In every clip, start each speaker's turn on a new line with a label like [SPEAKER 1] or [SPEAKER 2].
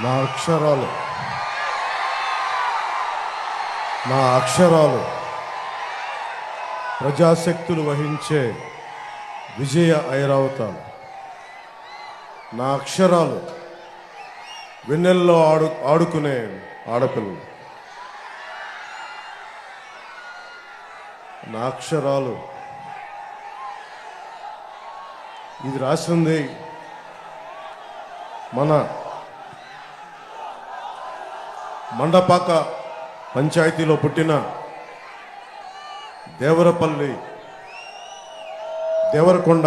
[SPEAKER 1] నా అక్షరాలు నా అక్షరాలు ప్రజాశక్తులు వహించే విజయ ఐరావతాలు. నా అక్షరాలు వెన్నెల్లో ఆడుకునే ఆడపిల్లలు. నా అక్షరాలు ఇది రాసింది మన మండపాక పంచాయతీలో పుట్టిన దేవరపల్లి దేవరకొండ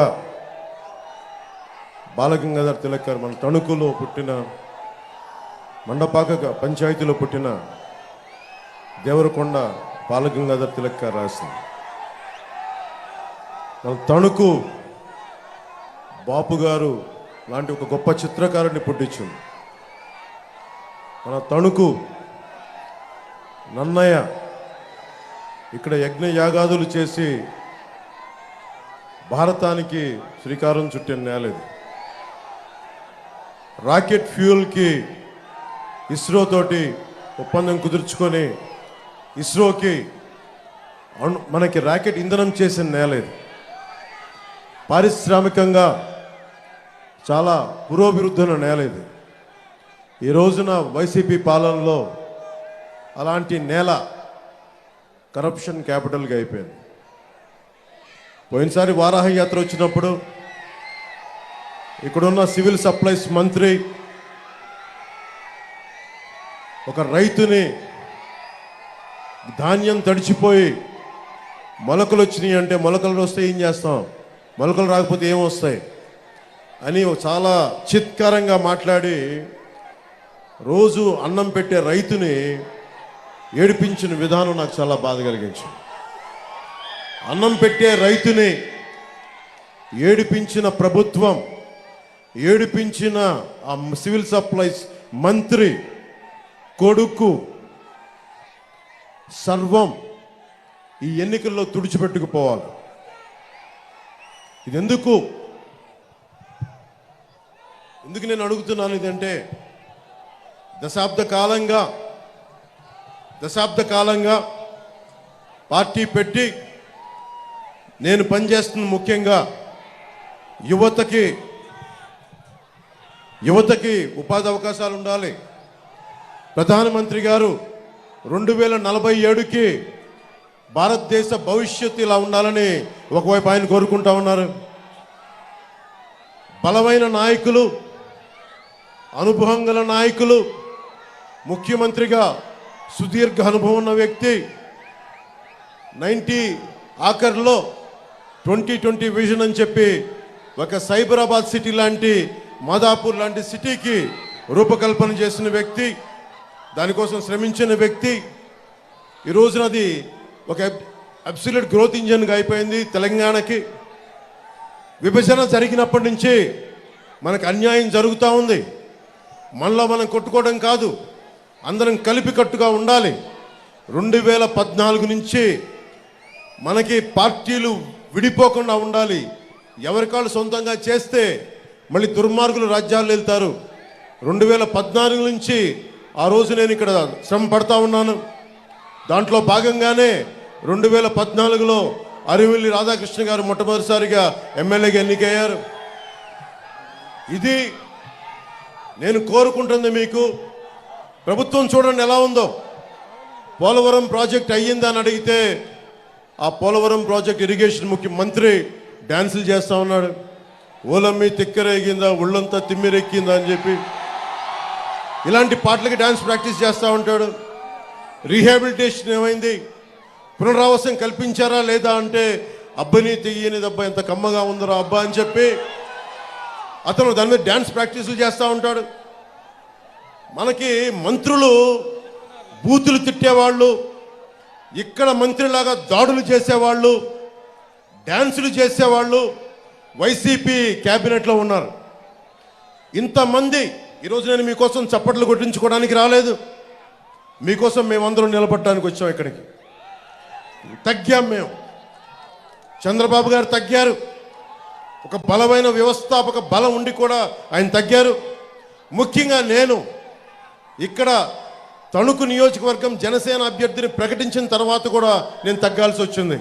[SPEAKER 1] బాలగంగాధర్ తిలక్ గారు, మన తణుకులో పుట్టిన మండపాక పంచాయతీలో పుట్టిన దేవరకొండ బాలగంగాధర్ తిలక్ గారు రాసింది. మన తణుకు బాపు గారు లాంటి ఒక గొప్ప చిత్రకారుడిని పుట్టించింది. మన తణుకు నన్నయ్య ఇక్కడ యజ్ఞ యాగాదులు చేసి భారతానికి శ్రీకారం చుట్టిన నేలేదు. రాకెట్ ఫ్యూయల్కి ఇస్రో తోటి ఒప్పందం కుదుర్చుకొని ఇస్రోకి మనకి రాకెట్ ఇంధనం చేసిన నేలేదు. పారిశ్రామికంగా చాలా పురోభివృద్ధి నేలేదు. ఈ రోజున వైసీపీ పాలనలో అలాంటి నేల కరప్షన్ క్యాపిటల్గా అయిపోయింది. పోయినసారి వారాహ యాత్ర వచ్చినప్పుడు ఇక్కడున్న సివిల్ సప్లైస్ మంత్రి ఒక రైతుని ధాన్యం తడిచిపోయి మొలకలు వచ్చినాయి అంటే, మొలకలు వస్తే ఏం చేస్తాం, మొలకలు రాకపోతే ఏమొస్తాయి అని చాలా చిత్కారంగా మాట్లాడి రోజు అన్నం పెట్టే రైతుని ఏడిపించిన విధానం నాకు చాలా బాధ కలిగించింది. అన్నం పెట్టే రైతుని ఏడిపించిన ప్రభుత్వం, ఏడిపించిన ఆ సివిల్ సప్లైస్ మంత్రి కొడుకు సర్వం ఈ ఎన్నికల్లో తుడిచిపెట్టుకుపోవాలి. ఇది ఎందుకు నేను అడుగుతున్నాను ఇదంటే, దశాబ్ద కాలంగా పార్టీ పెట్టి నేను పనిచేస్తున్న ముఖ్యంగా యువతకి ఉపాధి అవకాశాలు ఉండాలి. ప్రధానమంత్రి గారు 2047కి భారతదేశ భవిష్యత్తు ఇలా ఉండాలని ఒకవైపు ఆయన కోరుకుంటా ఉన్నారు. బలమైన నాయకులు, అనుభవం గల నాయకులు, ముఖ్యమంత్రిగా సుదీర్ఘ అనుభవం ఉన్న వ్యక్తి, 90 ఆఖర్లో 2020 విజన్ అని చెప్పి ఒక సైబరాబాద్ సిటీ లాంటి, మాదాపూర్ లాంటి సిటీకి రూపకల్పన చేసిన వ్యక్తి, దానికోసం శ్రమించిన వ్యక్తి. ఈ రోజున అది ఒక అబ్సల్యూట్ గ్రోత్ ఇంజన్గా అయిపోయింది. తెలంగాణకి విభజన జరిగినప్పటి నుంచి మనకు అన్యాయం జరుగుతూ ఉంది. మనలో మనం కొట్టుకోవడం కాదు, అందరం కలిపి కట్టుగా ఉండాలి. 2014 నుంచి మనకి పార్టీలు విడిపోకుండా ఉండాలి. ఎవరికాళ్ళు సొంతంగా చేస్తే మళ్ళీ దుర్మార్గులు రాజ్యాలు వెళ్తారు. 2014 నుంచి ఆ రోజు నేను ఇక్కడ శ్రమ పడతా ఉన్నాను. దాంట్లో భాగంగానే 2014లో అరివిల్లి రాధాకృష్ణ గారు మొట్టమొదటిసారిగా ఎమ్మెల్యేగా ఎన్నికయ్యారు. ఇది నేను కోరుకుంటుంది. మీకు ప్రభుత్వం చూడండి ఎలా ఉందో. పోలవరం ప్రాజెక్ట్ అయ్యిందని అడిగితే ఆ పోలవరం ప్రాజెక్ట్ ఇరిగేషన్ ముఖ్యమంత్రి డ్యాన్సులు చేస్తూ ఉన్నాడు. ఓలమ్మి తిక్కరేగిందా, ఒళ్ళంతా తిమ్మిరెక్కిందా అని చెప్పి ఇలాంటి పాటలకి డ్యాన్స్ ప్రాక్టీస్ చేస్తూ ఉంటాడు. రీహాబిలిటేషన్ ఏమైంది, పునరావాసం కల్పించారా లేదా అంటే, అబ్బని తెయ్యని దెబ్బ ఎంత కమ్మగా ఉందరా అబ్బా అని చెప్పి అతను దాని మీద డ్యాన్స్ ప్రాక్టీసులు చేస్తూ ఉంటాడు. మనకి మంత్రులు బూతులు తిట్టేవాళ్ళు, ఇక్కడ మంత్రిలాగా దాడులు చేసేవాళ్ళు, డ్యాన్సులు చేసేవాళ్ళు వైసీపీ క్యాబినెట్లో ఉన్నారు. ఇంతమంది ఈరోజు నేను మీకోసం చప్పట్లు కొట్టించుకోవడానికి రాలేదు. మీకోసం మేమందరం నిలబడడానికి వచ్చాం. ఇక్కడికి తగ్గాం మేము. చంద్రబాబు గారు తగ్గారు. ఒక బలమైన వ్యవస్థాపక బలం ఉండి కూడా ఆయన తగ్గారు. ముఖ్యంగా నేను ఇక్కడ తణుకు నియోజకవర్గం జనసేన అభ్యర్థిని ప్రకటించిన తర్వాత కూడా నేను తగ్గాల్సి వచ్చింది.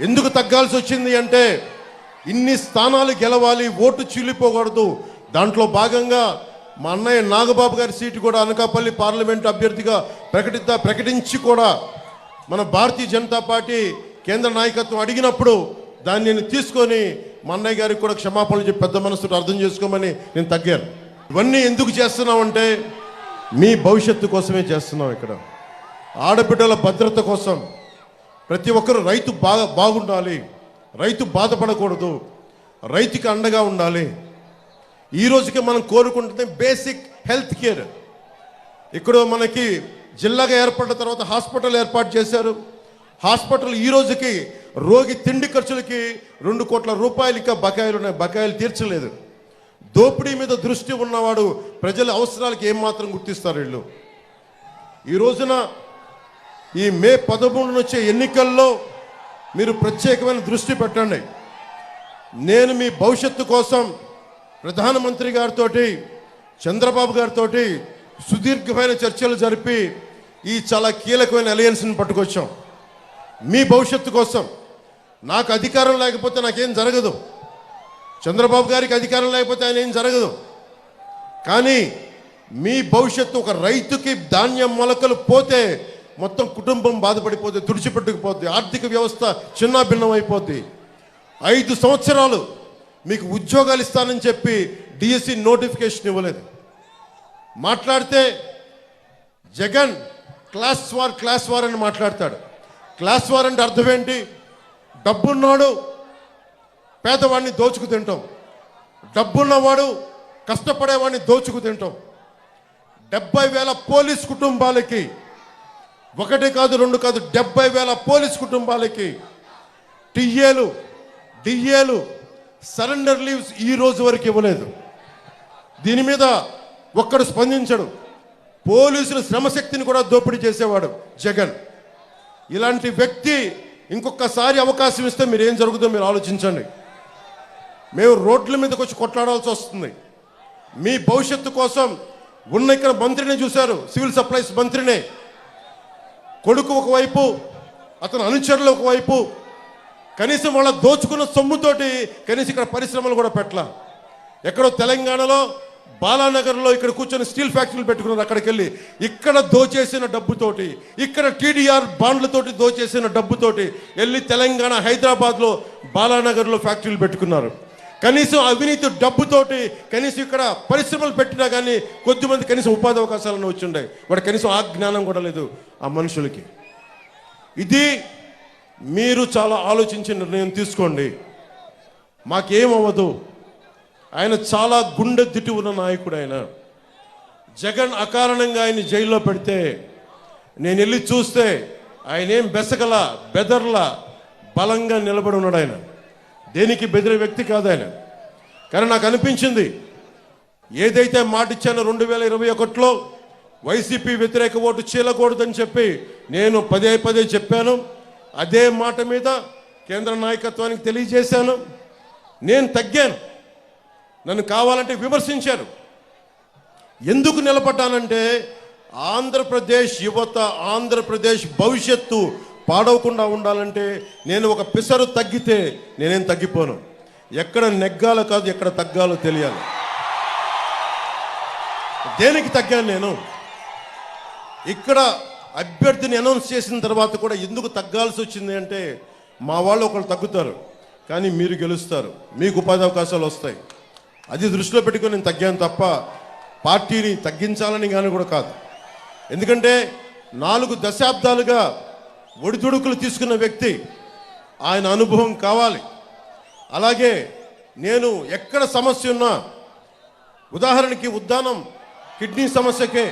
[SPEAKER 1] ఎందుకు తగ్గాల్సి వచ్చింది అంటే ఇన్ని స్థానాలు గెలవాలి, ఓటు చీలిపోకూడదు. దాంట్లో భాగంగా మా అన్నయ్య నాగబాబు గారి సీటు కూడా అనకాపల్లి పార్లమెంటు అభ్యర్థిగా ప్రకటించి కూడా మన భారతీయ జనతా పార్టీ కేంద్ర నాయకత్వం అడిగినప్పుడు దాన్ని నేను తీసుకొని మా అన్నయ్య గారికి కూడా క్షమాపణలు చెప్పి పెద్ద మనసుతో అర్థం చేసుకోమని నేను తగ్గాను. ఇవన్నీ ఎందుకు చేస్తున్నామంటే మీ భవిష్యత్తు కోసమే చేస్తున్నాం. ఇక్కడ ఆడబిడ్డల భద్రత కోసం ప్రతి ఒక్కరు రైతు బాగుండాలి, రైతు బాధపడకూడదు, రైతుకి అండగా ఉండాలి. ఈ రోజుకి మనం కోరుకుంటుంది బేసిక్ హెల్త్ కేర్. ఇక్కడ మనకి జిల్లాగా ఏర్పడిన తర్వాత హాస్పిటల్ ఏర్పాటు చేశారు. హాస్పిటల్ ఈ రోజుకి రోగి తిండి ఖర్చులకి 2 కోట్ల రూపాయలు ఇంకా బకాయిలు ఉన్నాయి, బకాయిలు తీర్చలేదు. దోపిడీ మీద దృష్టి ఉన్నవాడు ప్రజల అవసరాలకి ఏమాత్రం గుర్తిస్తారు వీళ్ళు. ఈ రోజున ఈ మే 13 వచ్చే ఎన్నికల్లో మీరు ప్రత్యేకమైన దృష్టి పెట్టండి. నేను మీ భవిష్యత్తు కోసం ప్రధానమంత్రి గారితో, చంద్రబాబు గారితో సుదీర్ఘమైన చర్చలు జరిపి ఈ చాలా కీలకమైన అలయన్స్ని పట్టుకొచ్చాం. మీ భవిష్యత్తు కోసం. నాకు అధికారం లేకపోతే నాకేం జరగదు, చంద్రబాబు గారికి అధికారం లేకపోతే ఆయన ఏం జరగదు. కానీ మీ భవిష్యత్తు, ఒక రైతుకి ధాన్యం మొలకలు పోతే మొత్తం కుటుంబం బాధపడిపోద్ది, తుడిచిపెట్టుకుపోద్ది, ఆర్థిక వ్యవస్థ చిన్నాభిన్నం అయిపోద్ది. 5 సంవత్సరాలు మీకు ఉద్యోగాలు ఇస్తానని చెప్పి డిఎస్సి నోటిఫికేషన్ ఇవ్వలేదు. మాట్లాడితే జగన్ క్లాస్ వార్ అని మాట్లాడతాడు. క్లాస్ వార్ అంటే అర్థం ఏంటి? డబ్బున్నాడు పేదవాడిని దోచుకు తింటాం, డబ్బున్నవాడు కష్టపడేవాడిని దోచుకు తింటాం. 70,000 పోలీస్ కుటుంబాలకి, 1 కాదు 2 కాదు 70,000 పోలీస్ కుటుంబాలకి డిఏలు సరెండర్ లీవ్స్ ఈ రోజు వరకు ఇవ్వలేదు. దీని మీద ఒక్కడు స్పందించడు. పోలీసుల శ్రమశక్తిని కూడా దోపిడీ చేసేవాడు జగన్. ఇలాంటి వ్యక్తి ఇంకొకసారి అవకాశం ఇస్తే మీరు ఏం జరుగుతుందో మీరు ఆలోచించండి. మేము రోడ్ల మీదకి వచ్చి కొట్లాడాల్సి వస్తుంది. మీ భవిష్యత్తు కోసం ఉన్న ఇక్కడ మంత్రిని చూశారు, సివిల్ సప్లైస్ మంత్రినే. కొడుకు ఒకవైపు, అతను అనుచరులు ఒకవైపు, కనీసం వాళ్ళ దోచుకున్న సొమ్ముతోటి కనీసం ఇక్కడ పరిశ్రమలు కూడా పెట్టలా. ఎక్కడో తెలంగాణలో బాలానగర్లో ఇక్కడ కూర్చొని స్టీల్ ఫ్యాక్టరీలు పెట్టుకున్నారు. అక్కడికి వెళ్ళి ఇక్కడ దోచేసిన డబ్బుతోటి, ఇక్కడ టీడీఆర్ బాండ్లతోటి దోచేసిన డబ్బుతోటి వెళ్ళి తెలంగాణ హైదరాబాద్లో బాలానగర్లో ఫ్యాక్టరీలు పెట్టుకున్నారు. కనీసం అవినీతి డబ్బుతోటి కనీసం ఇక్కడ పరిశ్రమలు పెట్టినా కానీ కొద్దిమంది కనీసం ఉపాధి అవకాశాలను వచ్చిండే. వాడు కనీసం ఆ జ్ఞానం కూడా లేదు ఆ మనుషులకి. ఇది మీరు చాలా ఆలోచించి నిర్ణయం తీసుకోండి. మాకేమవ్వదు. ఆయన చాలా గుండె దిట్టి ఉన్న నాయకుడు. ఆయన జగన్ అకారణంగా ఆయన జైల్లో పెడితే నేను వెళ్ళి చూస్తే ఆయన ఏం బెదర్లా బలంగా నిలబడి ఉన్నాడు. ఆయన దేనికి బెదిరే వ్యక్తి కాదు ఆయన. కానీ నాకు అనిపించింది, ఏదైతే మాట ఇచ్చానో 2021లో వైసీపీ వ్యతిరేక ఓటు చీలకూడదని చెప్పి నేను పదే చెప్పాను. అదే మాట మీద కేంద్ర నాయకత్వానికి తెలియజేశాను. నేను తగ్గాను. నన్ను కావాలంటే విమర్శించారు. ఎందుకు నిలబడ్డానంటే ఆంధ్రప్రదేశ్ యువత, ఆంధ్రప్రదేశ్ భవిష్యత్తు పాడవకుండా ఉండాలంటే నేను ఒక పిసరు తగ్గితే నేనేం తగ్గిపోను. ఎక్కడ నెగ్గాలో కాదు, ఎక్కడ తగ్గాలో తెలియాలి. దేనికి తగ్గాను నేను? ఇక్కడ అభ్యర్థిని అనౌన్స్ చేసిన తర్వాత కూడా ఎందుకు తగ్గాల్సి వచ్చింది అంటే మా వాళ్ళు ఒకళ్ళు తగ్గుతారు కానీ మీరు గెలుస్తారు, మీకు ఉపాధి అవకాశాలు వస్తాయి. అది దృష్టిలో పెట్టుకొని నేను తగ్గాను తప్ప పార్టీని తగ్గించాలని కానీ కూడా కాదు. ఎందుకంటే 4 దశాబ్దాలుగా ఒడిదుడుకులు తీసుకున్న వ్యక్తి, ఆయన అనుభవం కావాలి. అలాగే నేను ఎక్కడ సమస్య ఉన్నా, ఉదాహరణకి ఉద్దానం కిడ్నీ సమస్యకే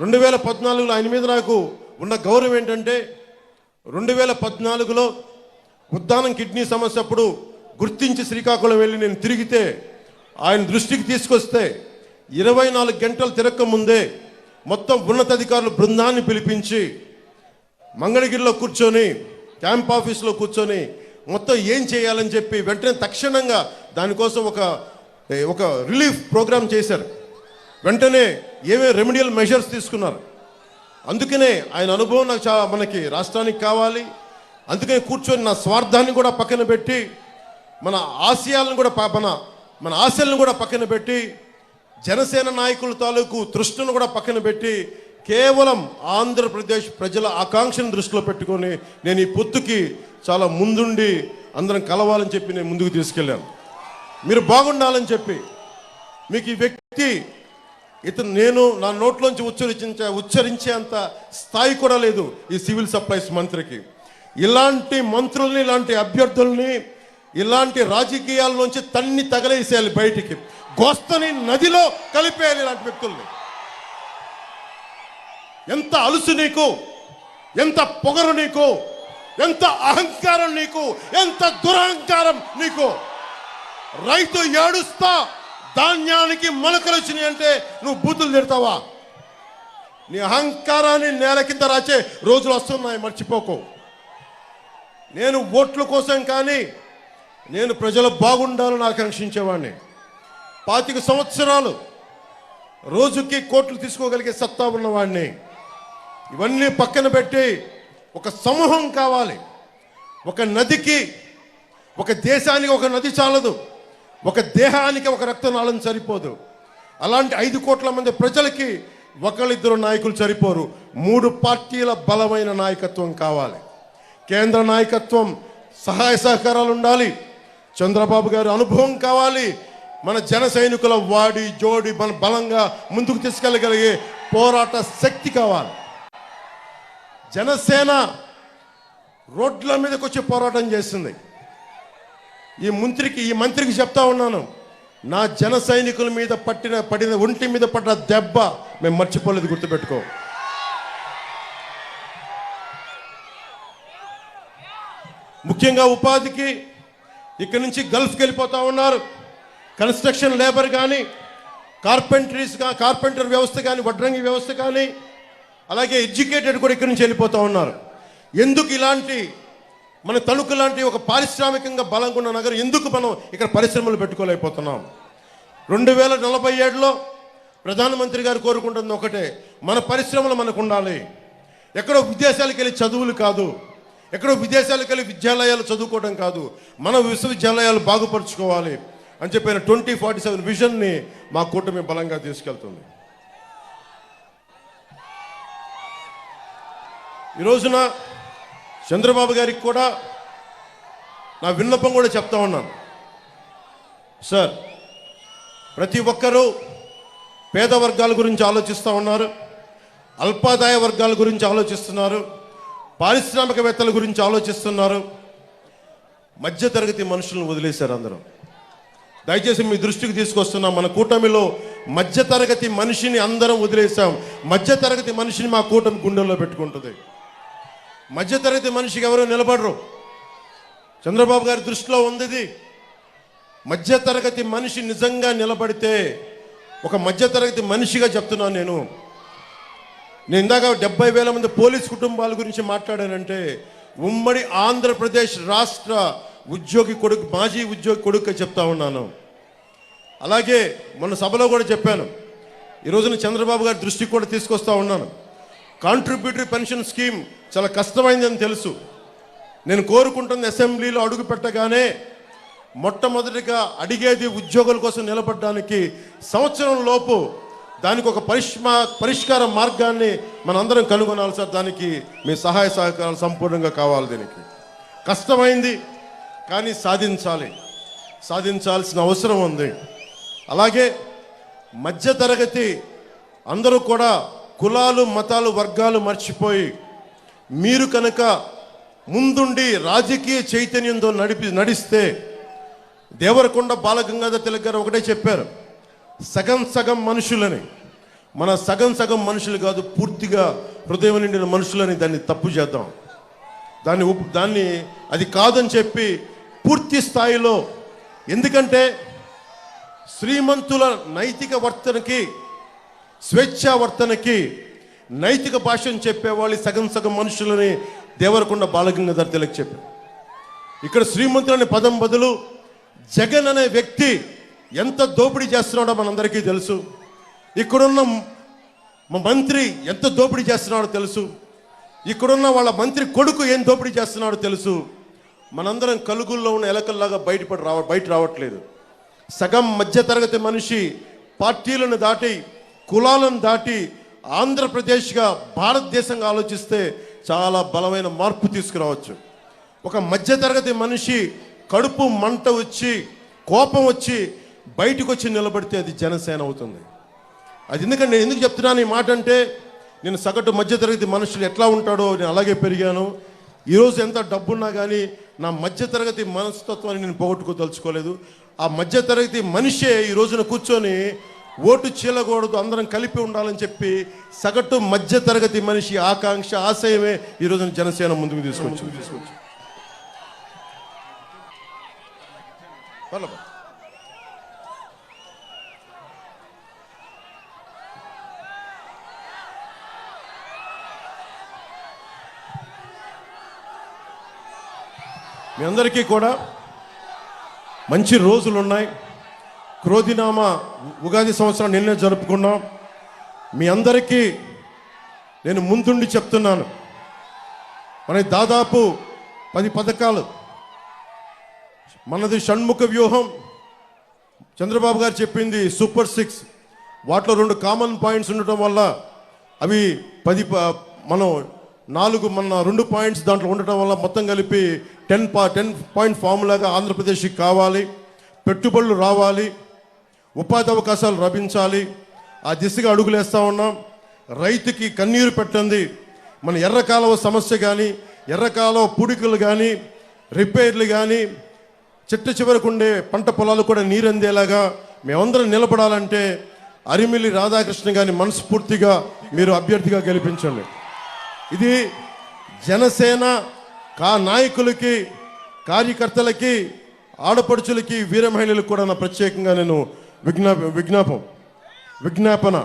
[SPEAKER 1] 2014లో ఆయన మీద నాకు ఉన్న గౌరవం ఏంటంటే 2014లో ఉద్దానం కిడ్నీ సమస్య అప్పుడు గుర్తించి శ్రీకాకుళం వెళ్ళి నేను తిరిగితే ఆయన దృష్టికి తీసుకొస్తే 24 గంటలు తిరక్క ముందే మొత్తం ఉన్నతాధికారులు బృందాన్ని పిలిపించి మంగళగిరిలో కూర్చొని, క్యాంప్ ఆఫీస్లో కూర్చొని మొత్తం ఏం చేయాలని చెప్పి వెంటనే తక్షణంగా దానికోసం ఒక రిలీఫ్ ప్రోగ్రామ్ చేశారు. వెంటనే ఏవే రెమెడియల్ మెజర్స్ తీసుకున్నారు. అందుకనే ఆయన అనుభవం నాకు మనకి రాష్ట్రానికి కావాలి. అందుకని కూర్చొని నా స్వార్థాన్ని కూడా పక్కన పెట్టి మన ఆశయాలను కూడా మన ఆశలను కూడా పక్కన పెట్టి జనసేన నాయకుల తాలూకు తృష్ణను కూడా పక్కన పెట్టి కేవలం ఆంధ్రప్రదేశ్ ప్రజల ఆకాంక్షను దృష్టిలో పెట్టుకొని నేను ఈ పొత్తుకి చాలా ముందుండి అందరం కలవాలని చెప్పి నేను ముందుకు తీసుకెళ్ళాను. మీరు బాగుండాలని చెప్పి మీకు ఈ వ్యక్తి ఇతను నేను నా నోట్లోంచి ఉచ్చరించేంత స్థాయి కూడా లేదు ఈ సివిల్ సప్లైస్ మంత్రికి. ఇలాంటి మంత్రుల్ని, ఇలాంటి అభ్యర్థుల్ని, ఇలాంటి రాజకీయాల నుంచి తన్ని తగలేసేయాలి, బయటికి గోస్తని నదిలో కలిపేయాలి ఇలాంటి వ్యక్తుల్ని. ఎంత అలుసు నీకు, ఎంత పొగరు నీకు, ఎంత అహంకారం నీకు, ఎంత దురహంకారం నీకు. రైతు ఏడుస్తా ధాన్యానికి మొలకలు వచ్చినాయి అంటే నువ్వు బూతులు తిడతావా? నీ అహంకారాన్ని నేల కింద రాచే రోజులు వస్తున్నాయి, మర్చిపోకు. నేను ఓట్ల కోసం కానీ నేను ప్రజలు బాగుండాలని ఆకాంక్షించేవాడిని. 25 సంవత్సరాలు రోజుకి కోట్లు తీసుకోగలిగే సత్తా ఉన్నవాడిని. ఇవన్నీ పక్కన పెట్టి ఒక సమూహం కావాలి. ఒక నదికి, ఒక దేశానికి ఒక నది చాలదు, ఒక దేహానికి ఒక రక్తనాళం సరిపోదు. అలాంటి 5 కోట్ల మంది ప్రజలకి ఒకళ్ళిద్దరు నాయకులు సరిపోరు. 3 పార్టీల బలమైన నాయకత్వం కావాలి. కేంద్ర నాయకత్వం సహాయ సహకారాలు ఉండాలి. చంద్రబాబు గారి అనుభవం కావాలి. మన జన సైనికుల వాడి జోడి మన బలంగా ముందుకు తీసుకెళ్ళగలిగే పోరాట శక్తి కావాలి. జనసేన రోడ్ల మీదకి వచ్చి పోరాటం చేస్తుంది. ఈ మంత్రికి చెప్తా ఉన్నాను, నా జన సైనికుల మీద పడిన ఒంటి మీద పడ్డ దెబ్బ మేము మర్చిపోలేదు, గుర్తుపెట్టుకో. ముఖ్యంగా ఉపాధికి ఇక్కడి నుంచి గల్ఫ్కి వెళ్ళిపోతా ఉన్నారు. కన్స్ట్రక్షన్ లేబర్ కానీ, కార్పెంటర్ వ్యవస్థ కానీ, వడ్రంగి వ్యవస్థ కానీ, అలాగే ఎడ్యుకేటెడ్ కూడా ఇక్కడి నుంచి వెళ్ళిపోతూ ఉన్నారు. ఎందుకు ఇలాంటి మన తణుకు లాంటి ఒక పారిశ్రామికంగా బలంగా ఉన్న నగరం ఎందుకు మనం ఇక్కడ పరిశ్రమలు పెట్టుకోలేకపోతున్నాం? 2047లో ప్రధానమంత్రి గారు కోరుకుంటుంది ఒకటే, మన పరిశ్రమలు మనకు ఉండాలి. ఎక్కడో విదేశాలకు వెళ్ళి చదువులు కాదు, ఎక్కడో విదేశాలకు వెళ్ళి విద్యాలయాలు చదువుకోవడం కాదు, మన విశ్వవిద్యాలయాలు బాగుపరుచుకోవాలి అని చెప్పిన 2047 విజన్ని మా కూటమి బలంగా తీసుకెళ్తుంది. ఈ రోజున చంద్రబాబు గారికి కూడా నా విన్నపం కూడా చెప్తా ఉన్నాను. సార్, ప్రతి ఒక్కరూ పేద వర్గాల గురించి ఆలోచిస్తూ ఉన్నారు, అల్పాదాయ వర్గాల గురించి ఆలోచిస్తున్నారు, పారిశ్రామికవేత్తల గురించి ఆలోచిస్తున్నారు. మధ్యతరగతి మనుషులను వదిలేశారు అందరూ. దయచేసి మీ దృష్టికి తీసుకొస్తున్నాం, మన కూటమిలో మధ్యతరగతి మనిషిని అందరం వదిలేసాం. మధ్యతరగతి మనిషిని మా కూటమి గుండెల్లో పెట్టుకుంటుంది. మధ్యతరగతి మనిషికి ఎవరో నిలబడరు. చంద్రబాబు గారి దృష్టిలో ఉంది మధ్యతరగతి మనిషి నిజంగా నిలబడితే, ఒక మధ్యతరగతి మనిషిగా చెప్తున్నాను నేను ఇందాక 70,000 మంది పోలీస్ కుటుంబాల గురించి మాట్లాడానంటే ఉమ్మడి ఆంధ్రప్రదేశ్ రాష్ట్ర ఉద్యోగి కొడుకు, మాజీ ఉద్యోగి కొడుకు చెప్తా ఉన్నాను. అలాగే మన సభలో కూడా చెప్పాను, ఈ రోజున చంద్రబాబు గారి దృష్టికి కూడా తీసుకొస్తా ఉన్నాను. కాంట్రిబ్యూటరీ పెన్షన్ స్కీమ్ చాలా కష్టమైందని తెలుసు. నేను కోరుకుంటున్న అసెంబ్లీలో అడుగు పెట్టగానే మొట్టమొదటిగా అడిగేది ఉద్యోగుల కోసం నిలబడడానికి సంవత్సరం లోపు దానికి ఒక పరిష్కార మార్గాన్ని మనందరం కనుగొనాలి సార్. దానికి మీ సహాయ సహకారాలు సంపూర్ణంగా కావాలి. దీనికి కష్టమైంది కానీ సాధించాల్సిన అవసరం ఉంది. అలాగే మధ్యతరగతి అందరూ కూడా కులాలు, మతాలు, వర్గాలు మర్చిపోయి మీరు కనుక ముందుండి రాజకీయ చైతన్యంతో నడిస్తే, దేవరకొండ బాలగంగాధర్ తిలక్ గారు ఒకటే చెప్పారు, సగం మనుషులని, మన సగం మనుషులు కాదు, పూర్తిగా హృదయం నిండిన మనుషులని దాన్ని తప్పు చేద్దాం, దాన్ని అది కాదని చెప్పి పూర్తి స్థాయిలో. ఎందుకంటే శ్రీమంతుల నైతిక వర్తనకి, స్వేచ్ఛా వర్తనకి నైతిక భాషను చెప్పేవాళ్ళు సగం మనుషులని దేవరకొండ బాలగంగాధర్ తిలక్ చెప్పారు. ఇక్కడ శ్రీమంతులనే పదం బదులు జగన్ అనే వ్యక్తి ఎంత దోపిడీ చేస్తున్నాడో మనందరికీ తెలుసు. ఇక్కడున్న మా మంత్రి ఎంత దోపిడీ చేస్తున్నాడో తెలుసు. ఇక్కడున్న వాళ్ళ మంత్రి కొడుకు ఏం దోపిడీ చేస్తున్నాడో తెలుసు. మనందరం కలుగుల్లో ఉన్న ఎలకల్లాగా బయట రావట్లేదు. సగం మధ్యతరగతి మనిషి పార్టీలను దాటి కులాలను దాటి ఆంధ్రప్రదేశ్గా భారతదేశంగా ఆలోచిస్తే చాలా బలమైన మార్పు తీసుకురావచ్చు. ఒక మధ్యతరగతి మనిషి కడుపు మంట వచ్చి కోపం వచ్చి బయటకు వచ్చి నిలబడితే అది జనసేన అవుతుంది. అది ఎందుకంటే నేను ఎందుకు చెప్తున్నాను ఈ మాట అంటే, నేను సగటు మధ్యతరగతి మనుషులు ఎట్లా ఉంటాడో నేను అలాగే పెరిగాను. ఈరోజు ఎంత డబ్బున్నా కానీ నా మధ్యతరగతి మనస్తత్వాన్ని నేను పోగొట్టుకోదలుచుకోలేదు. ఆ మధ్యతరగతి మనిషే ఈ రోజున కూర్చొని ఓటు చీలకూడదు, అందరం కలిపి ఉండాలని చెప్పి సగటు మధ్యతరగతి మనిషి ఆకాంక్ష ఆశయమే ఈ రోజున జనసేన ముందుకు తీసుకొచ్చు. మీ అందరికీ కూడా మంచి రోజులు ఉన్నాయి. క్రోధినామ ఉగాది సంవత్సరం నిన్నే జరుపుకున్నాం. మీ అందరికీ నేను ముందుండి చెప్తున్నాను, మనకి దాదాపు 10 పథకాలు, మనది షణ్ముఖ వ్యూహం. చంద్రబాబు గారు చెప్పింది సూపర్ 6. వాటిలో 2 కామన్ పాయింట్స్ ఉండటం వల్ల అవి 10 మనం 2 పాయింట్స్ దాంట్లో ఉండటం వల్ల మొత్తం కలిపి 10 పాయింట్ ఫార్ములాగా ఆంధ్రప్రదేశ్కి కావాలి. పెట్టుబడులు రావాలి, ఉపాధి అవకాశాలు లభించాలి. ఆ దిశగా అడుగులేస్తూ ఉన్నాం. రైతుకి కన్నీరు పెట్టండి. మన ఎర్రకాలువ సమస్య కానీ, ఎర్రకాలువ పూడికలు కానీ, రిపేర్లు కానీ, చిట్ట చివరకు ఉండే పంట పొలాలు కూడా నీరందేలాగా మేమందరం నిలబడాలంటే అరిమిల్లి రాధాకృష్ణ గారిని మనస్ఫూర్తిగా మీరు అభ్యర్థిగా గెలిపించండి. ఇది జనసేన నాయకులకి, కార్యకర్తలకి, ఆడపడుచులకి, వీర మహిళలకు కూడా నా ప్రత్యేకంగా నేను విజ్ఞాపన.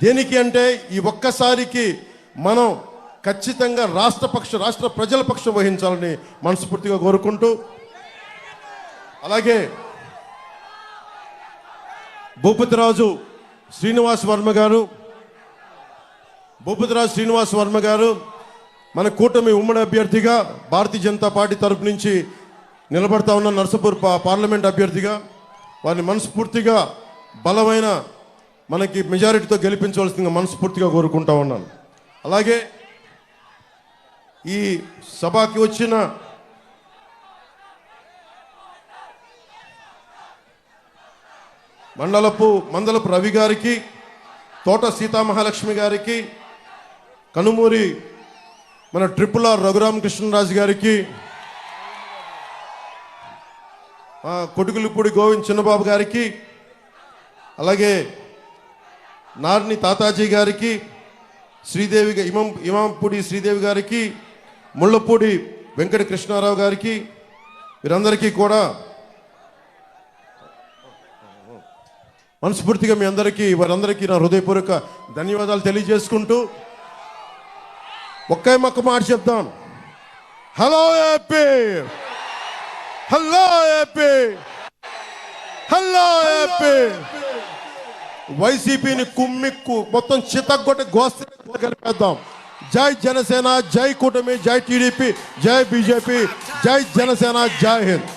[SPEAKER 1] దేనికి అంటే ఈ ఒక్కసారికి మనం ఖచ్చితంగా రాష్ట్ర ప్రజల పక్షం వహించాలని మనస్ఫూర్తిగా కోరుకుంటూ, అలాగే భూపతిరాజు శ్రీనివాస్ వర్మ గారు మన కూటమి ఉమ్మడి అభ్యర్థిగా భారతీయ జనతా పార్టీ తరపు నుంచి నిలబడతా ఉన్న నర్సాపూర్ పార్లమెంట్ అభ్యర్థిగా వారిని మనస్ఫూర్తిగా బలమైన మనకి మెజారిటీతో గెలిపించవలసిందిగా మనస్ఫూర్తిగా కోరుకుంటా ఉన్నాను. అలాగే ఈ సభకి వచ్చిన మందలపు రవి గారికి, తోట సీతామహాలక్ష్మి గారికి, కనుమూరి మన RRR రఘురామకృష్ణరాజు గారికి, కొడుకులపూడి గోవింద్ చిన్నబాబు గారికి, అలాగే నార్ని తాతాజీ గారికి, శ్రీదేవి ఇమాంపూడి శ్రీదేవి గారికి, ముళ్ళపూడి వెంకట కృష్ణారావు గారికి, వీరందరికీ కూడా మనస్ఫూర్తిగా వారందరికీ నా హృదయపూర్వక ధన్యవాదాలు తెలియజేసుకుంటూ ఒకే మొక్క మాట చెప్తాం. Hello AP, hello AP, hello AP. వైసీపీని కుమ్మిక్కు మొత్తం చితగ్గొట్టి గోస్తి కలిపేద్దాం. జై జనసేన, జై కూటమి, జై టీడీపీ, జై బీజేపీ, జై జనసేన, జై హింద్.